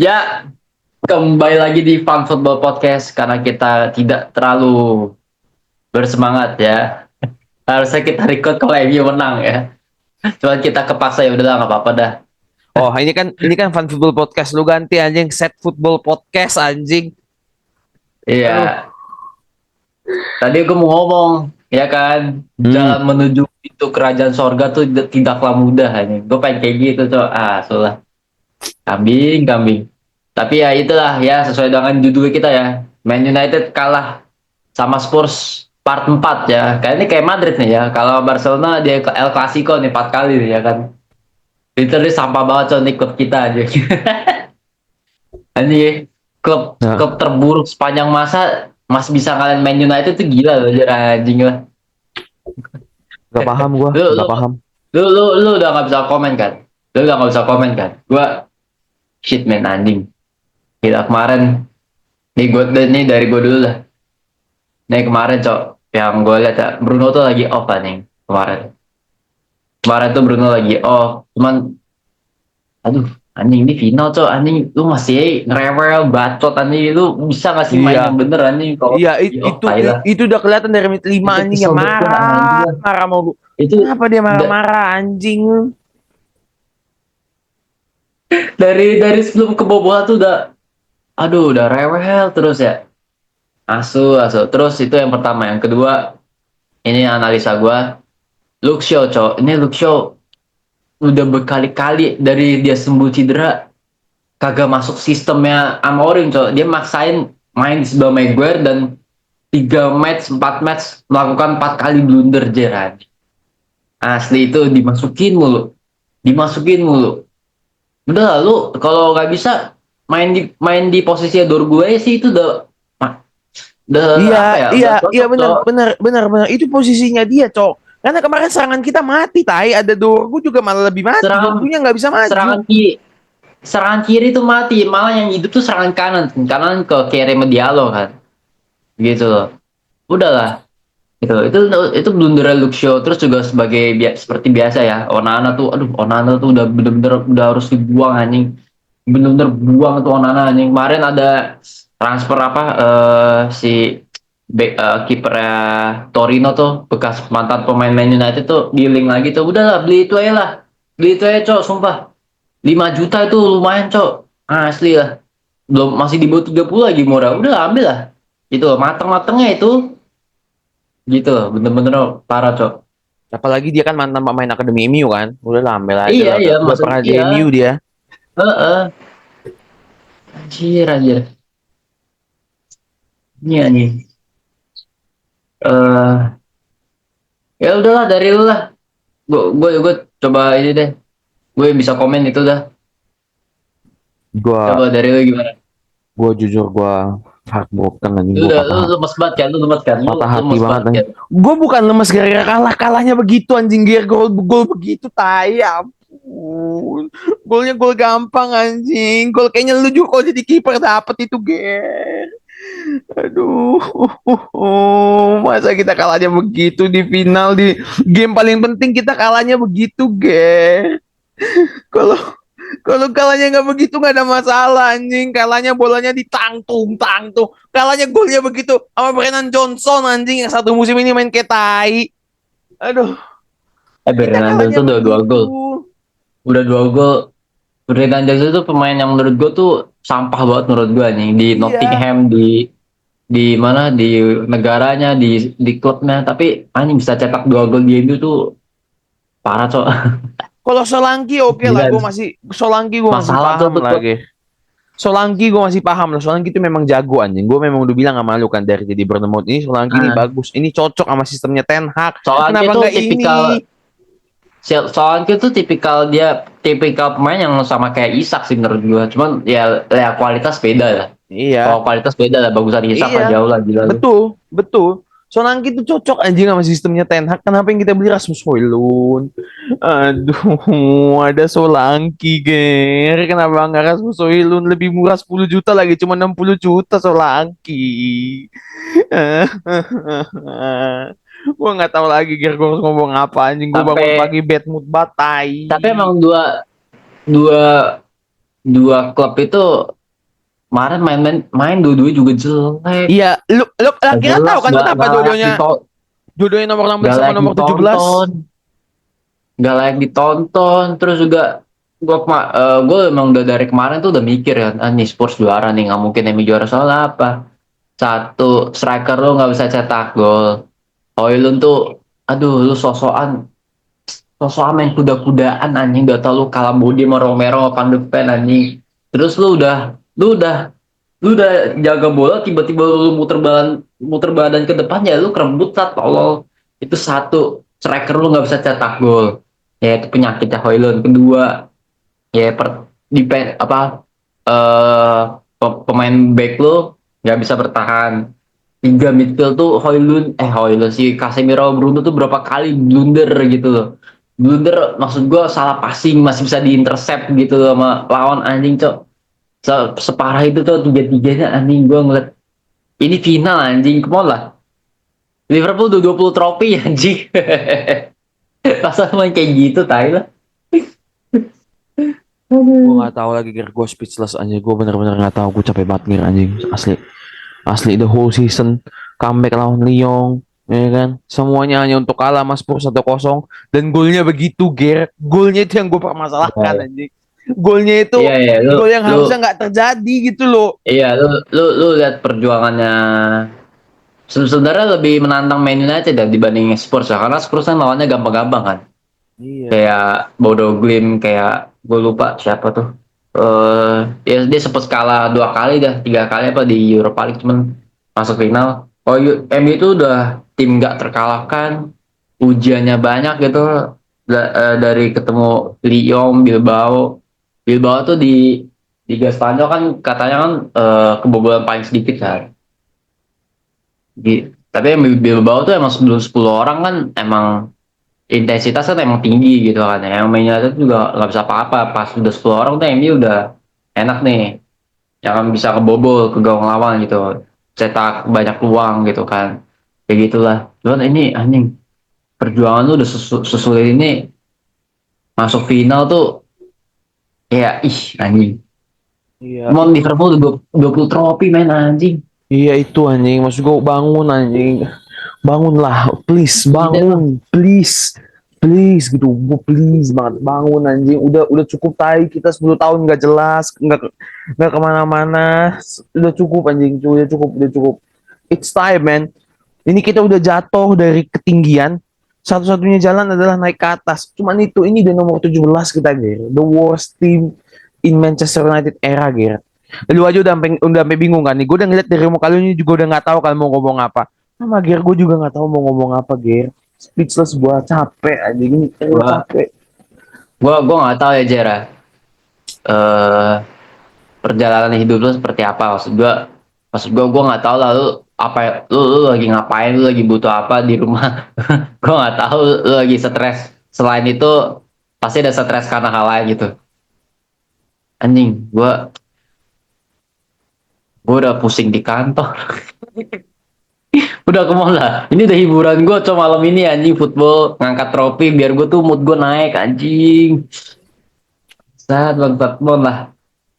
Ya, kembali lagi di Fun Football Podcast karena kita tidak terlalu bersemangat ya. Harusnya kita record kalau MU menang ya. Cuma kita kepaksa ya udahlah nggak apa-apa dah. Oh, ini kan Fun Football Podcast. Lu ganti anjing Set Football Podcast anjing. Aduh. Iya, tadi aku mau ngomong ya kan, Hmm. jalan menuju itu kerajaan sorga tuh tidaklah mudah ini. Gue pengen kayak gitu tuh. Sulah kambing, kambing. Tapi ya itulah ya sesuai dengan judul kita ya. Man United kalah sama Spurs part 4 ya. Kayak ini kayak Madrid nih ya. Kalau Barcelona dia ke El Clasico nih 4 kali nih ya kan. Literally sampah banget coy nih klub kita aja. Ini klub Nah, klub terburuk sepanjang masa masih bisa kalian Man United itu gila loh anjing lah. gak paham gua, Lu lu gak paham. lu udah nggak bisa komen kan? Lu udah nggak bisa komen kan? Gua shit man anjing. Gila kemarin nih gue nih dari gue dulu lah. Nih kemarin cok yang gue lihat ya Bruno tuh lagi off anjing kemarin. Kemarin tuh Bruno lagi off. Cuman aduh anjing ini final cok anjing lu masih ngerewel bacot anjing lu bisa gak sih main Iya, yang bener anjing kalau iya lagi off itu Thailand itu udah kelihatan dari menit 5 itu anjing ya kesel banget gua anjing marah, lah. marah mau. Itu Kenapa dia da- marah-marah anjing? dari sebelum kebobolan tuh udah rewel terus ya asu terus itu yang pertama yang kedua ini analisa gua Luke Shaw cok ini Luke Shaw udah berkali-kali dari dia sembuh cedera kagak masuk sistemnya Amorim cok dia maksain main di sebelah Maguire dan 3 match 4 match melakukan 4 kali blunder Gerrard asli itu dimasukin mulu udah lalu kalau nggak bisa main di posisi gue sih itu udah Iya, apa ya iya, udah iya cocok benar, cok. benar, benar, benar. Itu posisinya dia, Cok. Karena kemarin serangan kita mati, tai. Ada Dorgu juga malah lebih mati. serangan Dorgunya nggak bisa maju. serangan kiri serangan kiri tuh mati malah yang hidup tuh serangan kanan kanan ke Kerem Diallo kan gitu loh udahlah itu blunder Luke Shaw terus juga sebagai seperti biasa ya Onana tuh aduh Onana tuh udah bener-bener udah harus dibuang anjing bener-bener buang tuh Onana anjing kemarin ada transfer apa si kipernya Torino tuh bekas mantan pemain Man United tuh di link lagi tuh udahlah beli itu aja cok sumpah 5 juta itu lumayan cok asli lah belum masih di bawah 30 lagi murah udah ambil lah itu mateng-matengnya itu gitu bener-bener parah cok. Apalagi dia kan mantan pemain akademi MU kan. Udah lah, ambil aja Iya lah. iya Udah maksud pernah di iya MU dia. heeh. Anjir ini nih ya udahlah dari lu lah gue coba ini deh gue bisa komen itu dah Gua coba dari lu gimana gue jujur gue heartbroken anjing, lu gue udah patah lemes banget kan lu lemes kan lu patah lu hati lemes banget banget anjing. kan Gue bukan lemes gara-gara kalahnya begitu anjing, gear gol begitu tai, ya ampun. Golnya gol gampang anjing, gol kayaknya lu juga kalau jadi kiper dapet itu, gear. Aduh, masa kita kalahnya begitu di final, di game paling penting kita kalahnya begitu, gear. Kalau Kalau kalahnya nggak begitu nggak ada masalah anjing. Kalahnya bolanya ditangtung, tangtung. Kalahnya golnya begitu sama Brennan Johnson anjing yang satu musim ini main kayak tai. Aduh, kita Bernardo kalahnya tuh udah 2 gol begitu. udah 2 gol Fernando itu pemain yang menurut gue tuh sampah banget menurut gue nih di Iya. Nottingham di mana di negaranya di klubnya tapi anjing bisa cetak 2 gol di Indo tuh parah cok Kalau Solanki oke lah, gila Gue masih masalah tuh paham tuh klub lagi. Solanki gue masih paham lah. Solanki itu memang jago anjing. Gue memang udah bilang sama lu kan dari jadi Bournemouth ini, Solanki ini nah, bagus. Ini cocok sama sistemnya Ten Hag. Solanke Kenapa tuh nggak ini? Solanke tuh tipikal pemain yang sama kayak Isak sih menurut gue cuman ya kualitas beda lah kalau Iya. kualitas beda lah bagusan Isak lah Iya, jauh lah gila lu betul, betul. Solanke itu cocok anjing sama sistemnya Ten Hag. Kenapa yang kita beli Rasmus Højlund? Aduh, ada Solanke, ger. Kenapa nggak Rasmus Højlund lebih murah 10 juta lagi, cuma 60 juta Solanke. Gua nggak tahu lagi, ger. Gue harus ngomong apa anjing. Gue bangun sampai pagi bad mood batai. tapi emang dua dua dua klub itu kemarin main dua-dua juga jelek. Iya, lu Gak kira tahu jelas, kan kenapa dua-duanya nomor 16 gak sama layak nomor 17? ditonton, gak layak ditonton. Terus juga gue emang udah dari kemarin tuh udah mikir ya, nih Spurs juara nih, nggak mungkin MU juara. Soalnya apa? Satu, striker lu nggak bisa cetak gol. Hoylund tuh, aduh, lu sosokan main kuda-kudaan anjing. Udah tau lu kalah body sama Romero, Van de Ven anjing. Terus lu udah jaga bola, tiba-tiba lu muter badan ke depan, ya lu kerebut lah, tolol. Itu satu, striker lu nggak bisa cetak gol, ya itu penyakitnya Hoylund. Kedua, ya apa, pemain back lu nggak bisa bertahan. Tiga, midfield tuh Hoylund si Casemiro, Bruno tuh berapa kali blunder gitu loh. Blunder maksud gue, salah passing masih bisa diintercept gitu loh sama lawan anjing, cok. Separah itu tuh tiga-tiganya anjing. Gue ngeliat ini final anjing, come on lah. Liverpool udah 20 trofi anjing. Masa main kayak gitu, tai lah. Gue nggak tahu lagi, Ger. Gue speechless anjing. Gue bener-bener nggak tahu. Gue capek banget, Ger, anjing. Asli, asli the whole season comeback lawan Lyon, ya kan? Semuanya hanya untuk kalah sama Spurs 1-0, dan golnya begitu, Ger. Golnya itu yang gue Iya, permasalahkan, anjing. Golnya itu iya, iya. gol yang Lu harusnya nggak terjadi gitu loh. iya, lu lihat perjuangannya. Sebenarnya lebih menantang Man United ya dibanding Spurs ya, karena Spurs kan lawannya gampang-gampang kan. Iya. Kayak Bodo Glimt, kayak gue lupa siapa tuh. Ya dia sempat kalah dua kali dah, tiga kali apa di Europa League, cuman masuk final. Oh, MU itu udah tim nggak terkalahkan, ujiannya banyak gitu. Dari ketemu Lyon, Bilbao tuh di Liga Spanyol kan katanya kan kebobolan paling sedikit kan. Tapi yang Bilbao tuh emang sebelum 10 orang kan emang intensitas kan emang tinggi gitu kan. Yang mainnya itu juga nggak bisa apa-apa. Pas udah 10 orang tuh MU udah enak nih. Yang kan bisa kebobol ke gawang lawan gitu. Cetak banyak peluang gitu kan. Kayak gitulah. Cuman ini anjing, perjuangan lu udah sesulit ini, masuk final tuh ya ih anjing. Iya, Mau itu. Liverpool udah 20 trofi main anjing. Iya itu anjing. Maksud gue bangun anjing. Bangunlah, please, Tidak lah. bangun, please. Please gitu, gue please banget bangun anjing. Udah cukup tai kita 10 tahun nggak jelas, nggak kemana-mana. Udah cukup anjing, udah cukup. It's time, man. Ini kita udah jatuh dari ketinggian. Satu-satunya jalan adalah naik ke atas. Cuman itu, ini di nomor 17 kita, Ger. The worst team in Manchester United era, Ger. Lu aja udah sampai bingung kan nih. Gue udah ngeliat dari muka lu ini juga udah nggak tahu kan mau ngomong apa. Sama Ger, gue juga nggak tahu mau ngomong apa, Ger. Speechless, gue capek aja gini. Gue Gua capek. gua nggak tahu ya, Jera. eh Perjalanan hidup lu seperti apa, maksud gua nggak tahu lah, lu apa lu lagi ngapain, lu lagi butuh apa di rumah. Gua nggak tahu lu lagi stres. Selain itu pasti ada stres karena hal lain gitu anjing. Gua udah pusing di kantor. Udah kemana lah, ini udah hiburan gua cuma malam ini anjing, football ngangkat trofi biar gua tuh mood gua naik anjing. Saat bangsat mon lah,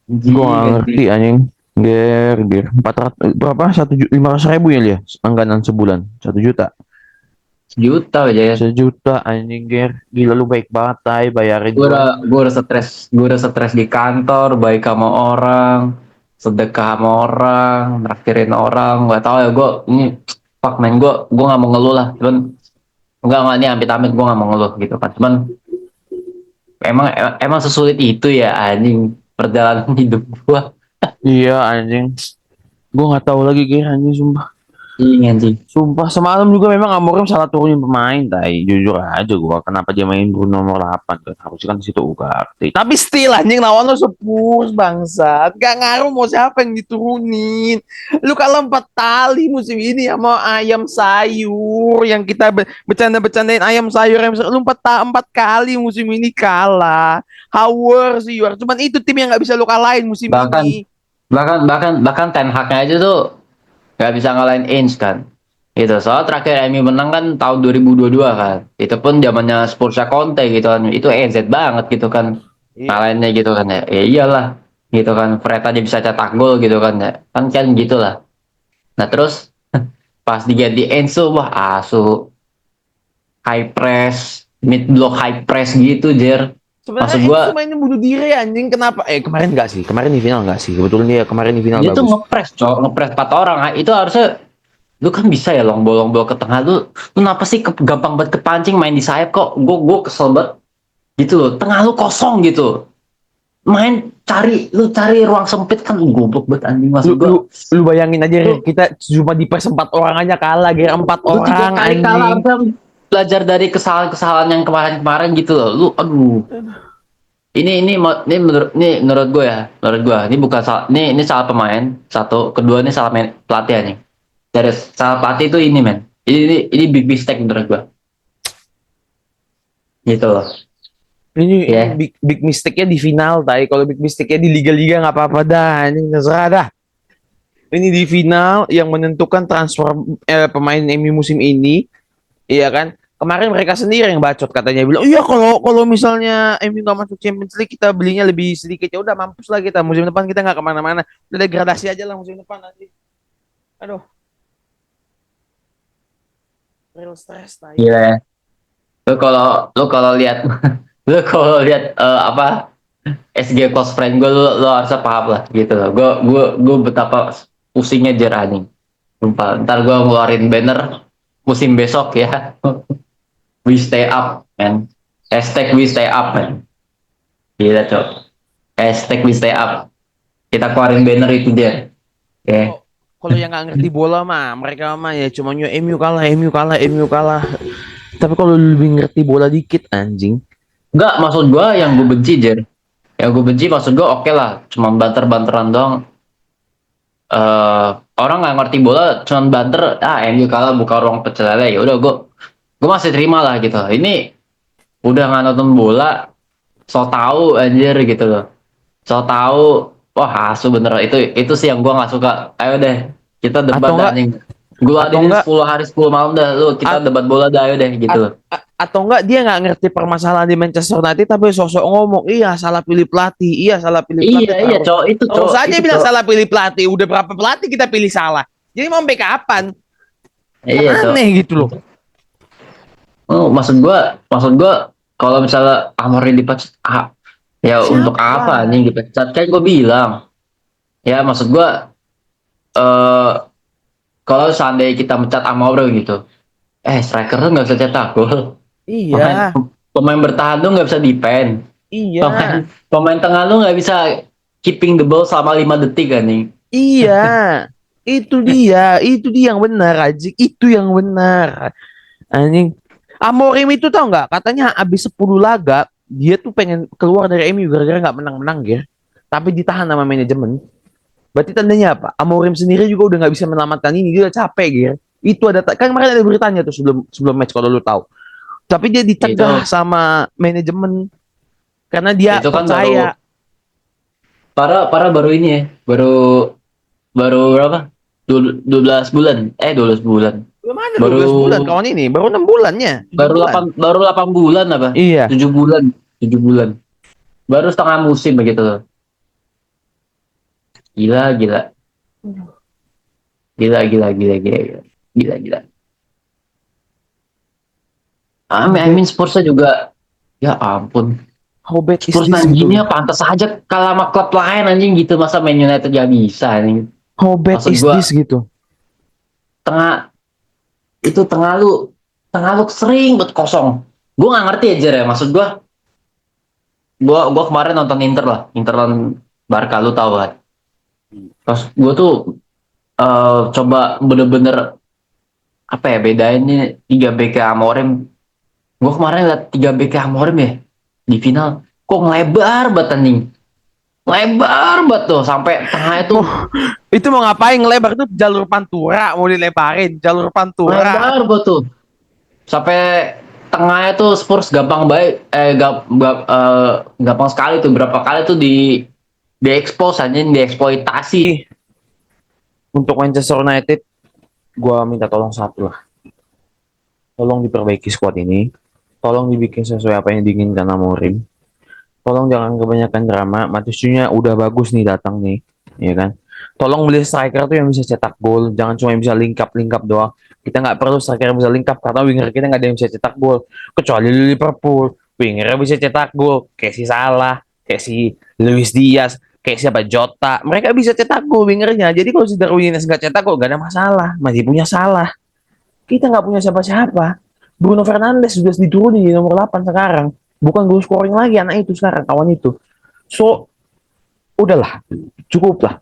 Gue anjing nggak ngerti anjing. anjing. Ger, 400 berapa? 500 ribu ya dia anggaran sebulan, 1 juta. Sejuta aja ya. 1 juta anjing, Ger. Gila lu baik banget, tay. Bayarin gue gue. udah gue udah stres gue udah stres di kantor, baik sama orang, sedekah sama orang, naktirin orang. Gak tau ya, gue ini fuck man, gue nggak mau ngeluh lah, cuman enggak ini amit-amit gue nggak mau ngeluh gitu kan. Cuman emang sesulit itu ya anjing perjalanan hidup gue. Iya anjing. Gue nggak tahu lagi, Ger, anjing, sumpah. Anjing anjing. Sumpah semalam juga memang Amorim salah turunin pemain, tay. Jujur aja gua kenapa dia main Bruno nomor 8 kan. Harusnya kan di situ Ugarte. Tapi still anjing lawan lo Spurs bangsat. Gak ngaruh mau siapa yang diturunin. Lu kalah 4 kali musim ini sama ayam sayur yang kita bercanda-bercandain ayam sayur yang lu 4 kali musim ini kalah. How worse you are. Cuman itu tim yang nggak bisa lu kalahin musim bahkan ini. bahkan Ten Hag-nya aja tuh nggak bisa ngalahin Ainge kan, gitu. Soal terakhir MU menang kan tahun 2022 kan, itu pun zamannya Spurs Conte gitu kan, itu EZ banget gitu kan Iya. ngalahinnya gitu kan. Ya iyalah, gitu kan. Fred aja bisa cetak gol gitu kan ya. Kan gitulah. Nah, terus pas diganti Enzo, wah asu high press, mid block high press gitu, Jer. Sebenarnya Maksud Enzo gua mainnya bunuh diri anjing. Kenapa? Kemarin nggak sih? Kemarin di final nggak sih? Kebetulan dia kemarin di final dia tuh bagus. ngepres, cok, ngepres 4 orang. Itu harusnya lu kan bisa ya long ball ke tengah, lu kenapa sih gampang banget kepancing main di sayap kok. Gue kesel banget gitu loh, tengah lu kosong gitu, main cari ruang sempit kan, goblok banget anjing. Lu Maksud lu gua lu bayangin aja lu kita cuma di pers 4 orang aja kalah, Ger. Empat lu 3 orang kali kalah, anjing. harusnya belajar dari kesalahan-kesalahan yang kemarin-kemarin gitu loh. Lu aduh, ini menurut gue ya, menurut gue ini bukan salah, ini salah pemain satu, kedua ini salah pelatih nih. Dari salah pelatih itu ini men, ini big mistake menurut gue gitu loh Ini ya. big mistake-nya di final, tay. Kalau big mistake-nya di liga-liga nggak apa-apa dah. Ini terserah dah. Ini di final yang menentukan transfer pemain MU musim ini, iya kan? Kemarin mereka sendiri yang bacot katanya bilang, iya kalau kalau misalnya MU nggak masuk Champions League kita belinya lebih sedikit, ya udah mampus lah kita musim depan kita nggak kemana-mana, udah degradasi aja lah musim depan nanti. Aduh, real stress tay. Gila ya. Lu kalau lihat lu kalau lihat apa SG close friend gue, lu harusnya paham lah gitu loh. Gue betapa pusingnya Jer anjing. Sumpah, ntar gue ngeluarin banner musim besok ya. We stay up, man. Hashtag we stay up, man. Gila, cok. Hashtag we stay up. Kita keluarin banner itu dia. Oke. Kalau kalau yang nggak ngerti bola mah mereka mah ya cuma nyo MU kalah, MU kalah, MU kalah. Tapi kalau lu lebih ngerti bola dikit anjing. Enggak, maksud gue yang gue benci, Jer. Yang gue benci maksud gue oke lah. Cuma banter-banteran doang. Orang nggak ngerti bola, cuma banter. MU kalah buka ruang pecel lele. Ya udah, gue masih terima lah gitu. Ini udah nggak nonton bola, so tahu anjir gitu loh. So tahu, wah asu bener, itu sih yang gue nggak suka. Ayo deh, kita debat Atau dah enggak anjing. Gue atau hadirin enggak 10 hari 10 malam dah, lu kita debat bola dah, ayo deh gitu loh. atau enggak dia nggak ngerti permasalahan di Manchester United tapi sosok ngomong iya salah pilih pelatih, iya salah pilih Iya pelatih, iya terus cowok itu, terus cowok aja itu bilang cowok. salah pilih pelatih, udah berapa pelatih kita pilih salah, jadi mau sampai kapan? Kan Iya cowok. aneh gitu loh. Oh, maksud gua kalau misalnya Amorim dipecat, ya untuk apa Siapa? nih dipecat? Kan gue bilang, ya maksud gua eh kalau seandainya kita mencat Amorim gitu, striker tuh nggak bisa cetak gol. Pemain Iya, pemain bertahan tuh nggak bisa defend. iya, Pemain tengah lu nggak bisa keeping the ball selama 5 detik kan nih. iya, itu dia yang benar Aji, itu yang benar anjing. Amorim itu tau nggak, katanya abis 10 laga dia tuh pengen keluar dari MU gara-gara nggak menang-menang ya, tapi ditahan sama manajemen. Berarti tandanya apa? Amorim sendiri juga udah nggak bisa menyelamatkan ini, dia udah capek gitu. Itu ada kan kemarin ada beritanya tuh sebelum sebelum match kalau lu tahu. Tapi dia Itu dicegah sama manajemen karena dia itu kan baru percaya. para baru ini ya, baru baru berapa? 12 bulan. 12 bulan. Belum ada Baru 12 bulan kawan ini, baru 6 bulannya, 7 baru bulan. 8 baru 8 bulan apa? Iya. 7 bulan. 7 bulan. Baru setengah musim begitu loh. Gila, gila. Gila, gila, gila, gila, gila. Gila, gila. I How mean Spursnya juga, ya ampun. how bad is Spurs this main gini gitu? ya pantas aja kalah sama klub lain anjing gitu, masa Man United gak bisa anjing. How bad Maksud is gua this gitu? tengah tengah lu sering buat kosong. Gua nggak ngerti aja ya, maksud gua kemarin nonton Inter lah, Inter lawan Barca, lu tahu kan. Terus gua tuh coba bener-bener apa ya bedain nih 3 BK Amorim. Gua kemarin liat 3 BK Amorim ya di final, kok ngelebar banget anjing. Lebar banget tuh sampai tengahnya tuh. Mau itu mau ngapain ngelebar tuh jalur pantura mau dilebarin jalur pantura. Lebar tuh sampai tengahnya tuh Spurs gampang baik, gampang sekali tuh, berapa kali tuh diekspos aja, dieksploitasi. Untuk Manchester United, gua minta tolong satu lah. Tolong diperbaiki squad ini. Tolong dibikin sesuai apa yang diinginkan Amorim. tolong jangan kebanyakan drama. Matusinya udah bagus nih datang nih, ya kan? Tolong beli striker tuh yang bisa cetak gol, jangan cuma yang bisa lingkap-lingkap doang. Kita nggak perlu striker yang bisa lingkap karena winger kita nggak ada yang bisa cetak gol. Kecuali Liverpool, wingernya bisa cetak gol, kayak si Salah, kayak si Luis Diaz, kayak siapa Jota. Mereka bisa cetak gol wingernya. Jadi kalau si Darwin Núñez nggak cetak gol, nggak ada masalah. Masih punya Salah. Kita nggak punya siapa-siapa. Bruno Fernandes sudah diturunin di nomor 8 sekarang. Bukan goal scoring lagi anak itu sekarang, kawan itu. So, udahlah, cukup lah.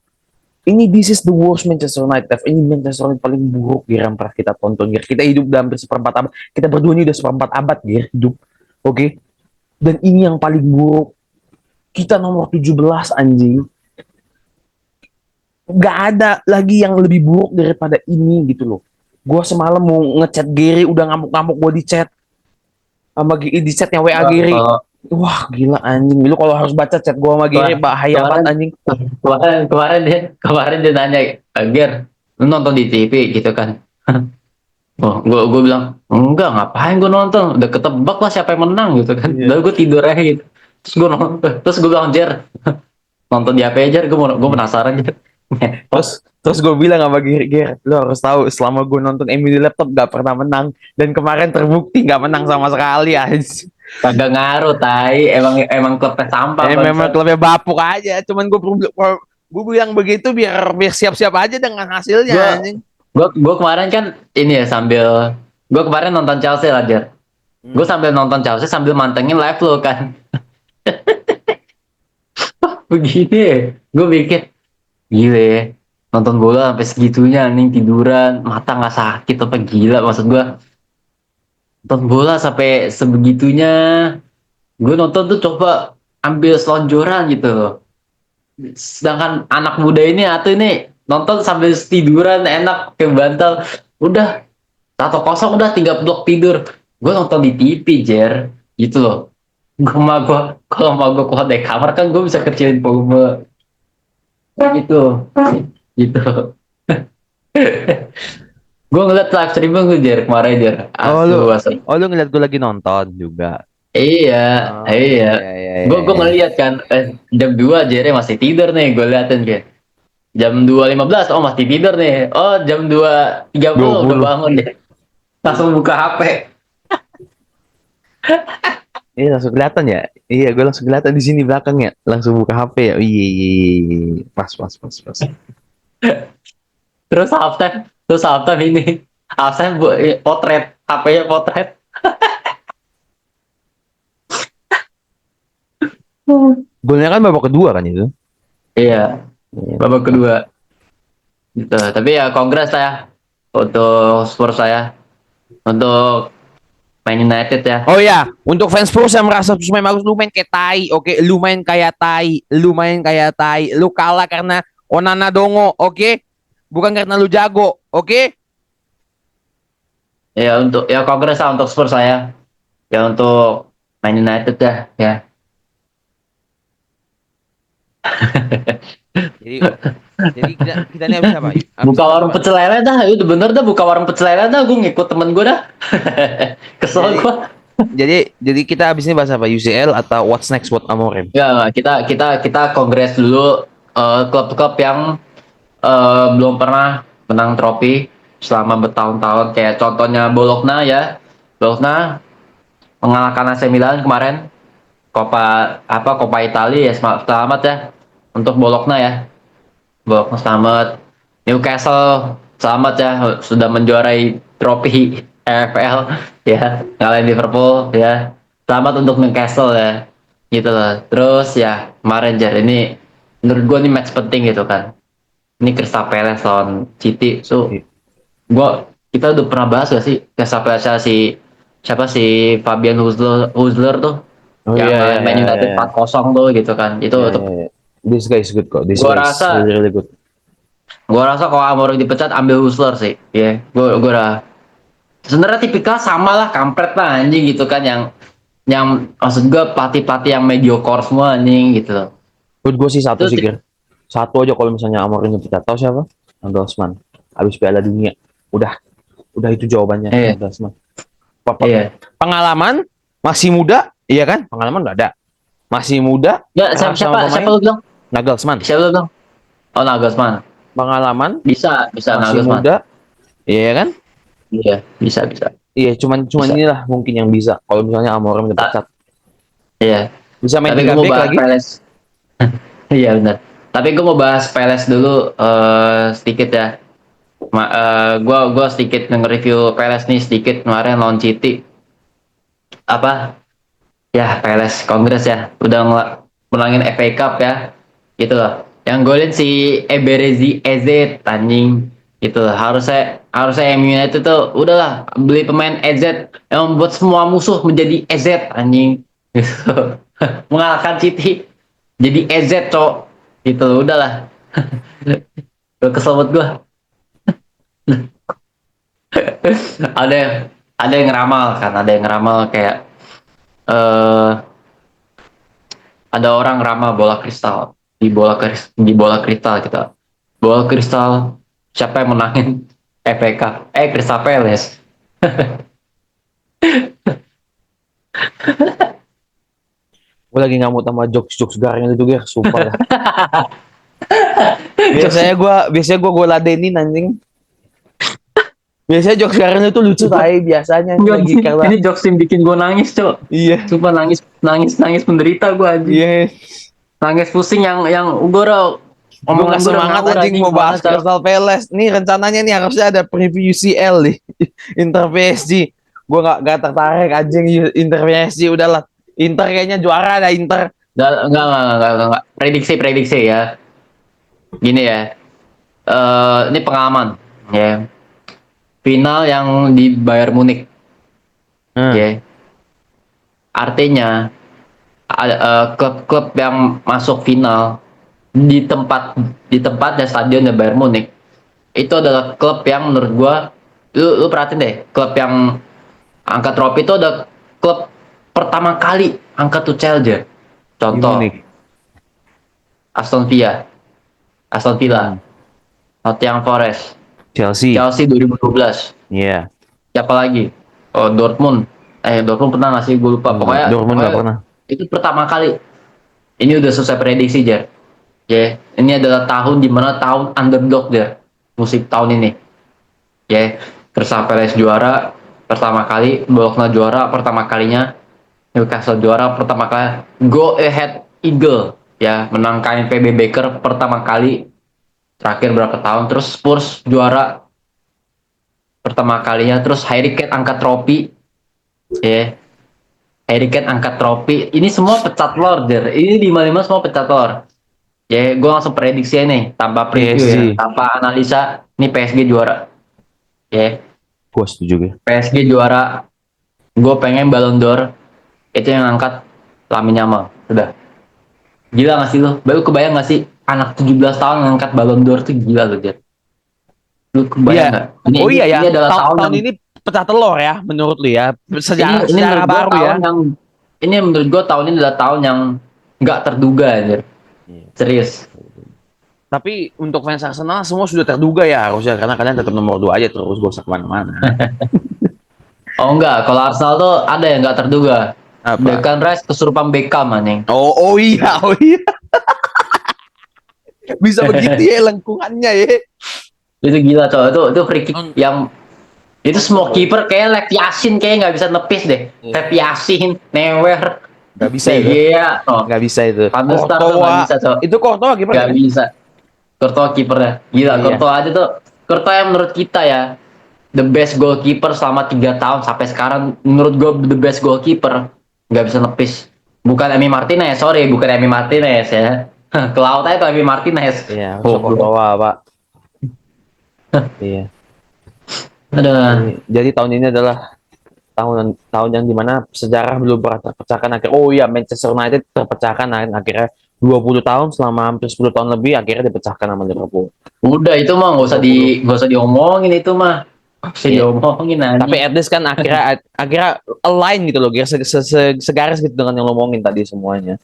Ini this is the worst Manchester United. Ini Manchester United paling buruk yang pernah kita tonton. Kita hidup dalam seperempat abad. Kita berdua ini udah seperempat abad hidup. Oke. Okay? Dan ini yang paling buruk. Kita nomor 17 anjing. Gak ada lagi yang lebih buruk daripada ini gitu loh. Gua semalam mau ngechat Gary udah ngamuk-ngamuk gua di chat sama di chatnya WA Gary. Kalau Wah gila anjing. Lu kalau harus baca chat gua sama Gary bahaya kemarin banget anjing. kemarin dia nanya, Ger, lu nonton di TV gitu kan? Oh, gue bilang enggak, ngapain gue nonton, udah ketebak lah siapa yang menang gitu kan. Iya. Lalu gue tidur aja gitu. Terus gue bilang, Jer, nonton di HP aja, gue penasaran gitu. Terus gue bilang sama Gary, lu harus tahu selama gue nonton MU di laptop gak pernah menang dan kemarin terbukti gak menang sama sekali aja. Kagak ngaruh, tai, emang klubnya sampah Memang bangsa. klubnya bapuk aja. Cuman gue bilang begitu biar biar siap-siap aja dengan gue hasilnya anjing. gue kemarin kan ini ya, sambil gue kemarin nonton Chelsea lah, Jer. Gue Hmm. sambil nonton Chelsea sambil mantengin live lo kan. Begini ya, gue mikir gile ya, nonton bola sampai segitunya nih, tiduran mata nggak sakit apa gila, maksud gue nonton bola sampai sebegitunya. Gue nonton tuh coba ambil selonjoran gitu loh, sedangkan anak muda ini atau ini nonton sambil tiduran enak kayak bantal. Udah 1-0, udah 3 blok tidur. Gue nonton di TV, Jer, gitu loh. Gue kalau mau gue keluar dari kamar kan gue bisa kecilin volume gitu, gitu. Gue ngeliat live streaming gue, Jer, kemarin, Jer, Oh lu, asli. oh lu ngeliat gue lagi nonton juga. Iya, Oh iya. iya iya iya. Gue Iya. ngeliat kan, jam 2 Jerry masih tidur nih, gue liatin kayak jam 2.15, oh masih tidur nih. Oh, jam 2.30 udah 20. bangun deh. Langsung buka HP. Iya langsung kelihatan ya. Iya gue langsung kelihatan di sini belakangnya. Langsung buka HP ya. Oh, iya iya iya. Iya. Pas pas pas pas. Terus halftime ini. Halftime potret, HP-nya potret. Golnya kan babak kedua kan itu. Iya, Iya. babak kedua. Gitu. Tapi ya kongres saya untuk Spurs saya, untuk Man United ya. Oh ya, untuk fans Spurs yang merasa Spurs main bagus, lu main kayak tai, oke? Lu main kayak tai, lu main kayak tai. Lu kalah karena Onana dongo, oke? Bukan karena lu jago, oke? Ya untuk ya kongres lah untuk Spurs saya. Ya untuk Man United ya, ya. Jadi kita ini habis apa? Buka warung pecel lele dah, itu bener dah, buka warung pecel lele dah, gue ngikut temen gue dah. Kesel Jadi, gue. jadi kita habis ini bahas apa? UCL atau what's next buat Amorim? Ya, kita kongres dulu klub-klub yang belum pernah menang trofi selama bertahun-tahun, kayak contohnya Bologna ya. Bologna mengalahkan AC Milan kemarin, Coppa Italia ya. Selamat ya untuk Bologna ya. Bologna selamat. Newcastle selamat ya, sudah menjuarai trofi EFL ya, ngalahin Liverpool ya. Selamat untuk Newcastle ya, gitu loh. Terus ya kemarin, Jar, ini menurut gue ini match penting gitu kan. Ini Crystal Palace lawan City. So kita udah pernah bahas gak sih Crystal Palace siapa si Fabian Husler tuh, Oh yang iya iya Man iya United iya. 4-0 tuh gitu kan. Itu Iya, iya, iya. This guy is good kok. This gua guy is rasa really, really good. gua rasa kalau Amorim dipecat, ambil Husler sih. Ya, gua udah sebenarnya tipikal sama lah, kampret lah anjing gitu kan, yang maksud gua pelatih-pelatih yang mediocre semua anjing gitu loh. Menurut gue sih satu Itu sih, Gir. Satu aja kalau misalnya Amorim dipecat. Tahu siapa? Nagelsmann. Habis Piala Dunia. Udah. Udah itu jawabannya. iya, Nagelsmann. iya, Pengalaman masih muda, iya kan? Pengalaman nggak ada. Masih muda, Ya, siapa sama siapa, siapa pemain. lu bilang? Nagelsmann, Siapa lu bilang? Oh, Nagelsmann. pengalaman, Bisa masih Nagelsmann. muda, iya kan? Iya, bisa. Iya, cuman Bisa. inilah mungkin yang bisa. Kalau misalnya Amorim dipecat, Iya. bisa main Tapi gue 3 mau back bahas lagi. Peles. Iya benar. Tapi gue mau bahas Peles dulu sedikit ya. Gua sedikit nge-review Peles nih sedikit kemarin lawan City. Apa? Ya Peles Kongres ya. Udah menangin FA Cup ya. Gitu loh. Yang golin si Eberezi EZ anjing. Gitu loh. Harusnya MU United tuh udahlah beli pemain EZ yang membuat semua musuh menjadi EZ anjing. Gitu. Mengalahkan City jadi EZ cok gitu loh, udahlah. Gue kesel banget gue. ada yang ada yang ngeramal kan, ada yang ngeramal kayak eh ada orang ngeramal bola kristal di bola kristal gitu, bola kristal siapa yang menangin FA Cup, Crystal Palace. Gue lagi nggak mau tambah jokes garing itu gue, sumpah dah. Biasanya gue ladenin anjing. Biasanya jokes garing itu lucu tai biasanya lagi karena Ini jokes yang bikin gue nangis cok, iya, sumpah nangis menderita gue anjing, iya. nangis pusing yang gue udah Gue nggak omongan gue udah semangat ngawur anjing mau gimana bahas Cok. Crystal Palace. Nih rencananya nih harusnya ada preview UCL nih. Inter PSG. Gue nggak tertarik anjing Inter PSG. Udahlah. Inter kayaknya juara ada Inter. Enggak. Prediksi ya. Gini ya. Ini pengalaman ya. Final yang di Bayern Munich ya. Artinya klub-klub yang masuk final di tempat dan stadionnya Bayern Munich itu adalah klub yang menurut gua, lu perhatiin deh, klub yang angkat trofi itu ada klub pertama kali angkat tuh Challenger. Contoh Munich. Aston Villa, Nottingham Forest, Chelsea. Chelsea 2012. Iya. Siapa lagi? Oh, Dortmund. Dortmund pernah nggak sih? Gue lupa. Dortmund nggak pernah. Itu pertama kali. Ini udah selesai prediksi, Jar. Ya, ini adalah tahun dimana tahun underdog, Jar. Musik tahun ini. Ya, Crystal Palace juara pertama kali, Bologna juara pertama kalinya, Newcastle juara pertama kali, Go Ahead Eagle ya menangkan PB Baker pertama kali terakhir berapa tahun, terus Spurs juara pertama kalinya, terus Harry Kane angkat trofi ya, Harry Kane angkat trofi, ini semua pecat telur, ini 5-5 semua pecat telur ya. Gue langsung prediksi nih tanpa preview PSG. ya, tanpa analisa, ini PSG juara ya. Gue setuju gue. PSG juara, gue pengen Ballon d'Or itu yang angkat Lamine Yamal. Udah gila gak sih lo? Baru kebayang gak sih anak 17 tahun ngangkat Ballon d'Or tuh gila lo, Jet? Lu kebayang gak? Ini adalah tahun ini pecah telur ya menurut lu ya. Sejarah baru ya. Ini menurut gue tahun ini adalah tahun yang nggak terduga, Jet. Serius. Tapi untuk fans Arsenal semua sudah terduga ya harusnya, karena kalian tetap nomor 2 aja terus, gak usah kemana-mana. Oh enggak, kalau Arsenal tuh ada yang nggak terduga. Apa? Declan Rice kesurupan Beckham anjing. Oh iya. Bisa begitu ya lengkungannya ya. Itu gila coy, itu free kick yang itu semua kiper kayak Lev Yashin kayak nggak bisa nepis deh. Lev Yashin, Neuer, Gak bisa itu. Iya, Gak bisa itu. Courtois bisa coy. Itu Courtois kiper Gak bisa. Courtois kipernya. Gila, Iya. Courtois aja tuh. Courtois yang menurut kita ya the best goalkeeper selama 3 tahun sampai sekarang, menurut gue the best goalkeeper, nggak bisa nepis. Bukan Emi Martinez, sorry, bukan Emi Martinez ya. Ke laut aja tuh Emi Martinez. Iya, Courtois Pak. Iya. Jadi tahun ini adalah tahun yang dimana sejarah belum pernah terpecahkan akhirnya. Oh iya, Manchester United terpecahkan akhirnya 20 tahun, selama hampir 10 tahun lebih akhirnya dipecahkan sama Liverpool. Udah itu mah nggak usah diomongin itu mah. Diomongin aja. Tapi at least kan akhirnya align gitu loh, segaris gitu dengan yang lo ngomongin tadi semuanya.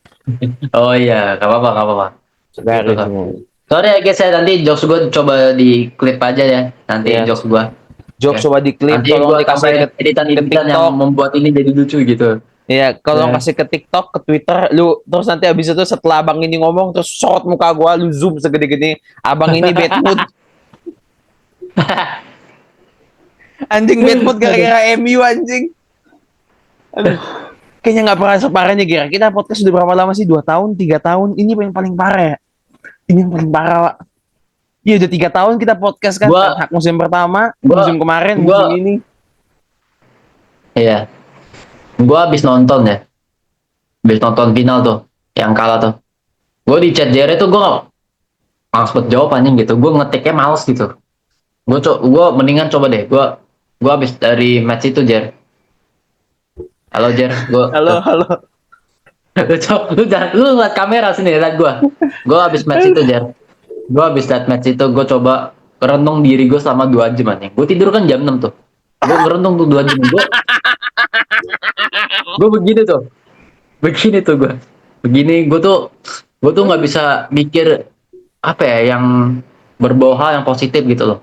Oh iya, gak apa-apa. Segaris gitu, semua. Sorry ya guys, nanti jokes gue coba di clip aja ya. Nanti Yes. jokes gue. Coba di clip, Nanti tolong gue dikasih tambahin editan yang membuat ini jadi lucu gitu. Iya, kalau Ya. kasih ke TikTok, ke Twitter, lu terus nanti habis itu setelah abang ini ngomong, terus shot muka gua, lu zoom segede-gede, abang ini bad mood, anjing bad mood Aduh. gara-gara MU anjing. Aduh, kayaknya nggak pernah separahnya Gira. Kita podcast sudah berapa lama sih? 2 tahun, 3 tahun. Ini yang paling parah ya. Ini yang paling parah, Pak. Iya, udah 3 tahun kita podcast kan. Ten Gua Hag musim pertama, gua musim kemarin, gua musim ini. iya, gua habis nonton ya. Habis nonton final tuh yang kalah tuh. Gua di chat Jere tuh gua males buat jawab anjing gitu. Gua ngetiknya males gitu. Gua mendingan coba deh. Gua habis dari match itu Jer. Halo Jer, Halo, halo. lu liat kamera sini liat gua habis match itu Jer. Gua habis liat match itu gua coba renung diri gue selama 2 jam anjing. Gue tidur kan jam 6 tuh. Gue ngerenung tuh 2 jam. Gue begini tuh gue. Begini gue tuh nggak bisa mikir apa ya yang berbau hal yang positif gitu loh.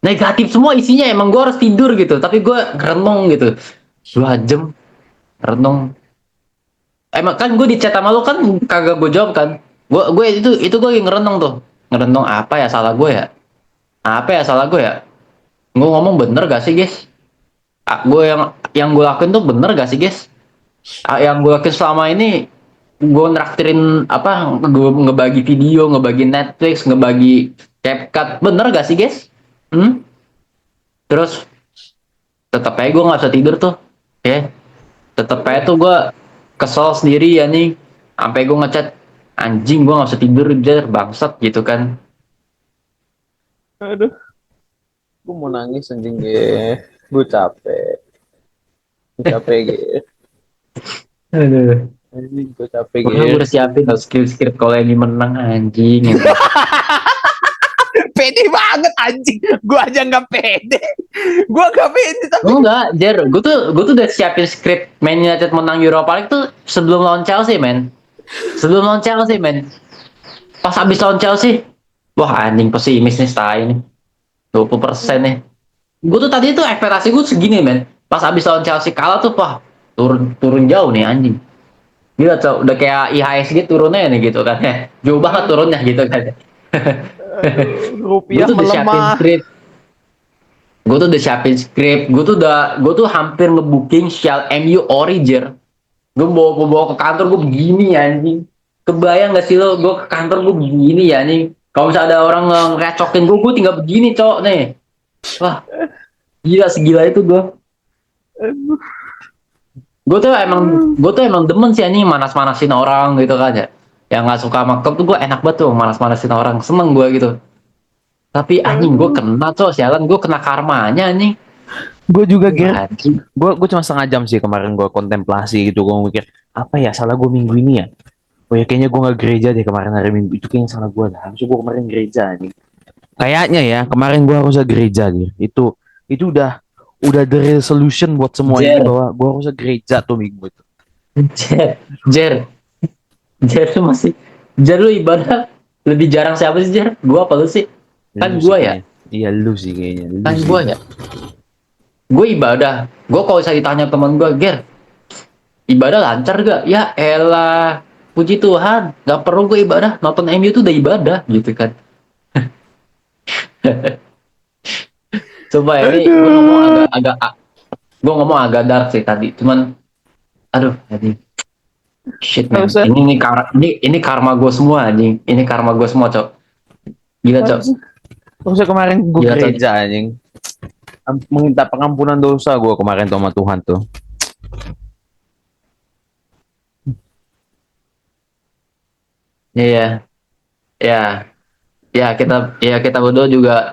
Negatif semua isinya emang gue harus tidur gitu. Tapi gue ngerenung gitu. 2 jam renung. Emang kan gue di chat sama lu kan kagak gue jawab kan. Gue itu gue lagi ngerenung tuh. Ngerenung apa ya salah gue ya? Apa ya salah gue ya? Gue ngomong bener gak sih guys? Gue yang gue lakuin tuh bener gak sih guys? Yang gue lakuin selama ini gue nraktirin apa? Gue ngebagi video, ngebagi Netflix, ngebagi CapCut, bener gak sih guys? Terus tetep aja gue nggak bisa tidur tuh, ya. Tetep aja tuh gue kesel sendiri ya nih. Sampai gue ngechat anjing gue nggak bisa tidur Jar, bangsat gitu kan. Aduh, gue mau nangis anjing gue. Gue capek. Gue capek gue. Aduh. Anjing, gue capek Gue gue. udah siapin loh skrip kalau ini menang anjing. Pede banget anjing. Gue aja nggak pede. Gue nggak pede tapi. Oh enggak, Jer, gue tuh udah siapin skrip Man United menang Europa League tuh sebelum lawan Chelsea, men. Sebelum lawan Chelsea, men. Pas abis lawan Chelsea, wah anjing pesimis nih stay nih. 20% nih. Gue tuh tadi tuh ekspektasi gue segini, men. Pas abis lawan Chelsea kalah tuh, wah turun turun jauh nih anjing. Gila, Cok. Udah kayak IHSG turunnya nih gitu kan. Jauh banget turunnya gitu kan. Aduh, Gue rupiah tuh udah siapin melemah. skrip. Gue tuh hampir ngebooking Shell MU Origin. Gue bawa ke kantor gue begini ya anjing. Kebayang gak sih lo gue ke kantor gue begini ya anjing. Kalau misalnya ada orang ngerecokin gue tinggal begini cok nih. Wah gila segila itu gue. Gue tuh emang demen sih anjing manas-manasin orang gitu kan ya. Yang nggak suka sama klub tuh gue enak banget tuh manas-manasin orang. Seneng gue gitu. Tapi anjing gue Aduh. kena cok sialan gue kena karmanya anjing. Gue juga Ger. Anjing. Gue cuma setengah jam sih kemarin gue kontemplasi gitu. Gue mikir apa ya salah gue minggu ini ya. Oh ya kayaknya gue nggak gereja deh kemarin hari Minggu itu kayaknya salah gue dah. Harusnya gue kemarin gereja nih. Kayaknya ya kemarin gue harusnya gereja gitu. Itu udah the resolution buat semua ini Jer, bahwa gue harusnya gereja tuh minggu itu. Jer, Jer, Jer lu masih Jer lu ibadah lebih jarang siapa sih Jer? Gua apa lu sih? Lu Kan sih gua ya. kayaknya. Iya lu sih kayaknya. Lu Kan sih. gua ya. Gue ibadah. Gue kalau saya ditanya teman gue, Ger, ibadah lancar gak? Ya elah, puji Tuhan, gak perlu gue ibadah. Nonton MU tuh udah ibadah, gitu kan. Coba ini Aduh. gue ngomong agak dark sih tadi. Cuman, aduh, jadi shit man. Harusnya Ini karma gue semua anjing. Ini karma gue semua cok. Gila cok. harusnya harusnya kemarin gue Gila cok. gereja anjing. Minta pengampunan dosa gue kemarin tuh sama Tuhan tuh. Iya, ya, ya kita berdua juga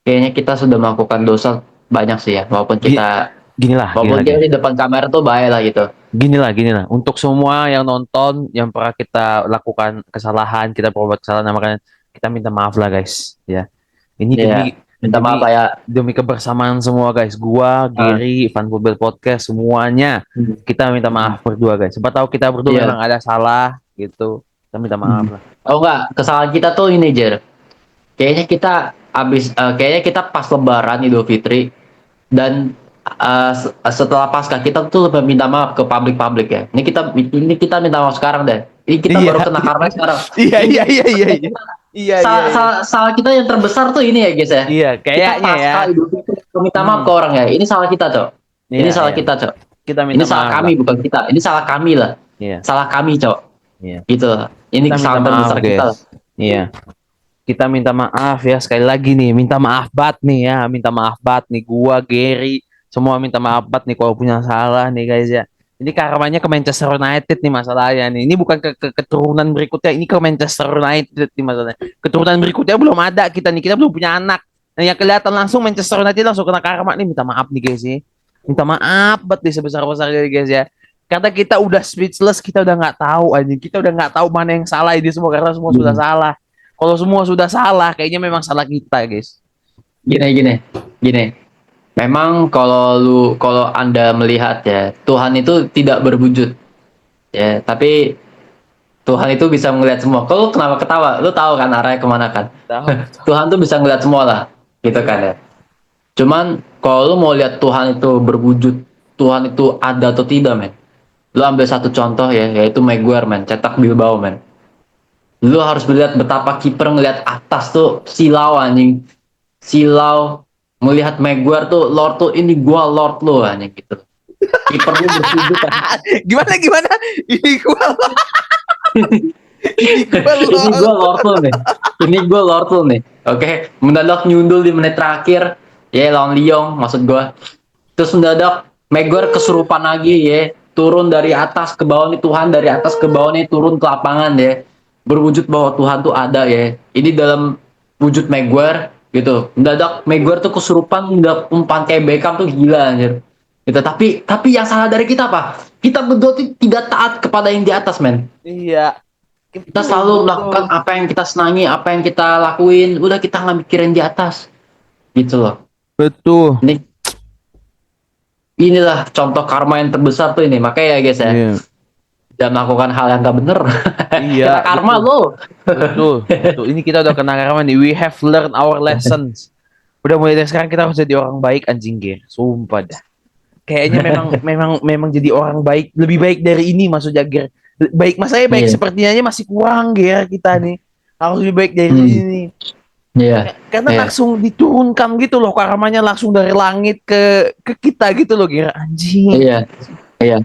kayaknya kita sudah melakukan dosa banyak sih ya. Walaupun Gini, kita gini Walaupun lagi. kita di depan kamera tuh baik lah gitu. Gini lah. Untuk semua yang nonton, yang pernah kita lakukan kesalahan, kita berbuat kesalahan, makanya kita minta maaf lah guys. Ya, ini Iya. Minta demi maaf Pak, ya. demi kebersamaan semua guys. Gua, Ah, Giri, Fan Football Podcast, semuanya kita minta maaf berdua guys. Siapa tahu kita berdua Iya. memang ada salah gitu. Kita minta maaf lah. Oh enggak, kesalahan kita tuh ini Jer. Kayaknya kita pas Lebaran Idul Fitri dan setelah pasca kita tuh lebih minta maaf ke publik ya. Ini kita minta maaf sekarang deh. Ini kita Iya. baru kena karma sekarang. Iya, Ini iya, iya, iya, iya. Iya, iya, salah, iya. salah, salah kita yang terbesar tuh ini ya guys ya. Iya, Kita kayaknya ya. pasca Idul Fitri minta maaf ke Hmm. orang ya. Ini salah kita cok. Ini Iya, salah iya. kita cok. Kita Ini minta salah maaf kami lah. bukan kita. Ini salah kami lah. Iya, Salah kami cok. iya. Gitu lah. Ini Kita minta kesalahan maaf, terbesar kita lah. guys. Iya. Kita minta maaf ya sekali lagi nih. Minta maaf banget nih ya. Minta maaf banget nih. Gua, Gary, semua minta maaf banget nih kalau punya salah nih guys ya. Ini karmanya ke Manchester United nih masalahnya nih. Ini bukan ke keturunan berikutnya. Ini ke Manchester United nih masalahnya. Keturunan berikutnya belum ada kita nih. Kita belum punya anak. Nah yang kelihatan langsung Manchester United langsung kena karma nih. Minta maaf nih guys ya. Minta maaf banget nih sebesar-besarnya guys ya. Karena kita udah speechless, kita udah nggak tahu anjing. Kita udah nggak tahu mana yang salah ini semua karena semua sudah Hmm. salah. Kalau semua sudah salah, kayaknya memang salah kita, guys. Gini. Memang kalau Anda melihat ya, Tuhan itu tidak berwujud ya, tapi Tuhan itu bisa melihat semua. Kalau kenapa ketawa? Lu tahu kan arahnya kemana kan? Tahu. Tuhan tuh bisa ngeliat semua lah, gitu kan ya. Cuman kalau lu mau lihat Tuhan itu berwujud, Tuhan itu ada atau tidak, men. Lu ambil satu contoh ya, yaitu Maguire, men, cetak Bilbao, men. Lu harus melihat betapa kiper ngelihat atas tuh silau anjing. Silau melihat Maguire tuh Lord tuh ini gua Lord lu anjing gitu. Kiper lu bersujud kan. Gimana? Ini gua, ini gua Ini loh. gua Lord lu nih. Ini gua Lord lu nih. Oke, mendadak nyundul di menit terakhir. Ya lawan Lyon maksud gua. Terus mendadak Maguire kesurupan lagi ya. Turun dari atas ke bawah nih Tuhan, dari atas ke bawah nih turun ke lapangan ya. Berwujud bahwa Tuhan tuh ada ya. Ini dalam wujud Maguire gitu. Mendadak Maguire tuh kesurupan udah umpan kayak Beckham tuh gila anjir. Gitu. Tapi yang salah dari kita apa? Kita berdua tuh tidak taat kepada yang di atas, men. Iya. Kita selalu melakukan apa yang kita senangi, apa yang kita lakuin. Udah kita nggak mikirin di atas. Gitu loh. Betul. Inilah contoh karma yang terbesar tuh ini. Makanya ya guys ya. Iya. Dan melakukan hal yang gak bener. Iya, Kena karma betul. lo. Betul. Ini kita udah kena karma nih. We have learned our lessons. Udah mulai dari sekarang kita harus jadi orang baik anjing, Ger. Sumpah dah. Kayaknya memang jadi orang baik, lebih baik dari ini maksudnya, Ger. Baik, masanya baik Iya. sepertinya masih kurang, Ger, kita nih. Harus lebih baik dari ini. Iya. Karena Iya. langsung diturunkan gitu loh, karmanya langsung dari langit ke kita gitu loh, Ger. Anjing. Iya.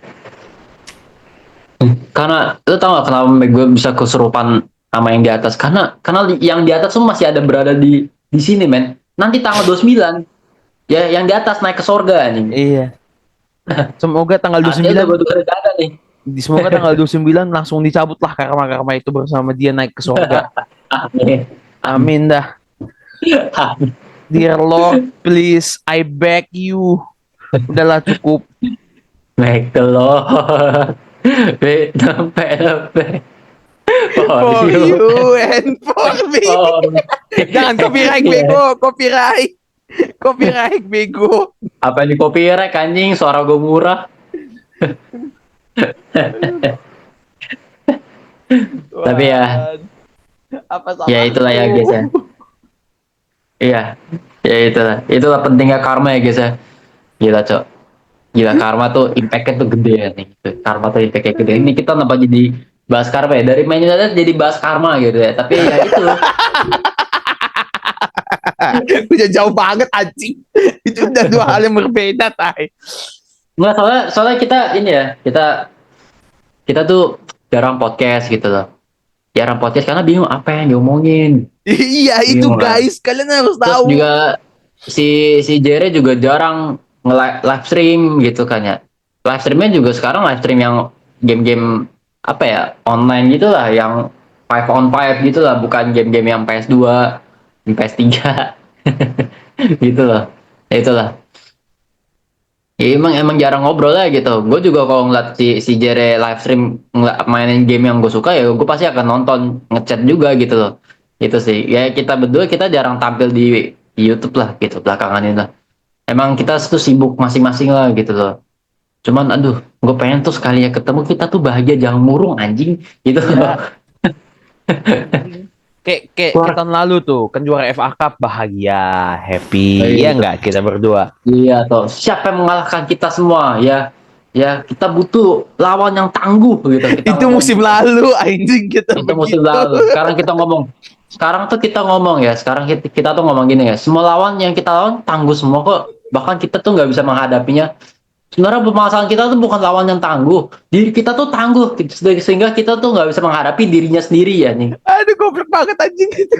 Karena lu tau gak kenapa gue bisa kesurupan sama yang di atas? Karena yang di atas tuh masih ada berada di sini, men. Nanti tanggal 29 ya yang di atas naik ke sorga anjing. Iya. Semoga tanggal Dia 29 udah betul ada nih. semoga tanggal 29 langsung dicabutlah karma-karma itu bersama dia naik ke surga. Amin. Amin dah. Dear Lord, please, I beg you. Udahlah cukup. Make the Lord. Wait, sampai. For you and for me. Jangan copyright bego, copyright. Copyright bego. Apa ini copyright anjing? Suara gue murah. Tapi ya, apa ya itulah ya guys ya. Iya, ya itulah pentingnya karma ya guys ya. Gila cok, gila karma tuh impactnya tuh gede ya nih. Karma tuh impactnya gede. Ini kita kenapa jadi bahas karma ya? Dari Man United jadi bahas karma gitu ya. Tapi ya itu. Udah jauh banget anjing. Itu udah dua hal yang berbeda, Tai. Nggak, soalnya kita ini ya, kita tuh jarang podcast gitu loh. Jarang podcast karena bingung apa yang diomongin. Iya, itu Bingung lah. guys, kalian harus Terus tahu. juga si Jere juga jarang live stream gitu kan ya. Live streamnya juga sekarang live stream yang game-game apa ya, online gitu lah, yang 5 on 5 gitu lah, bukan game-game yang PS2, PS3 gitu loh. Ya itulah. Ya, emang jarang ngobrol lah gitu. Gue juga kalau ngeliat si Jere live stream mainin game yang gue suka ya gue pasti akan nonton, ngechat juga gitu loh. Itu sih. Ya kita berdua kita jarang tampil di YouTube lah gitu belakangan ini lah. Emang kita tuh sibuk masing-masing lah gitu loh. Cuman aduh, gue pengen tuh sekali ya ketemu kita tuh bahagia jangan murung anjing gitu loh. Kayak tahun lalu tuh kan juara FA Cup bahagia, happy, ya Iya, nggak kita berdua. iya toh. Siapa yang mengalahkan kita semua ya? Ya, kita butuh lawan yang tangguh gitu. Kita Itu ngomong musim gitu. lalu anjing kita Itu musim begitu. lalu. Sekarang tuh kita ngomong ya. Sekarang kita tuh ngomong gini ya. Semua lawan yang kita lawan tangguh semua kok. Bahkan kita tuh nggak bisa menghadapinya. Sebenarnya permasalahan kita tuh bukan lawan yang tangguh. Diri kita tuh tangguh. Sehingga kita tuh nggak bisa menghadapi dirinya sendiri ya nih. Aduh goblok banget anjing itu.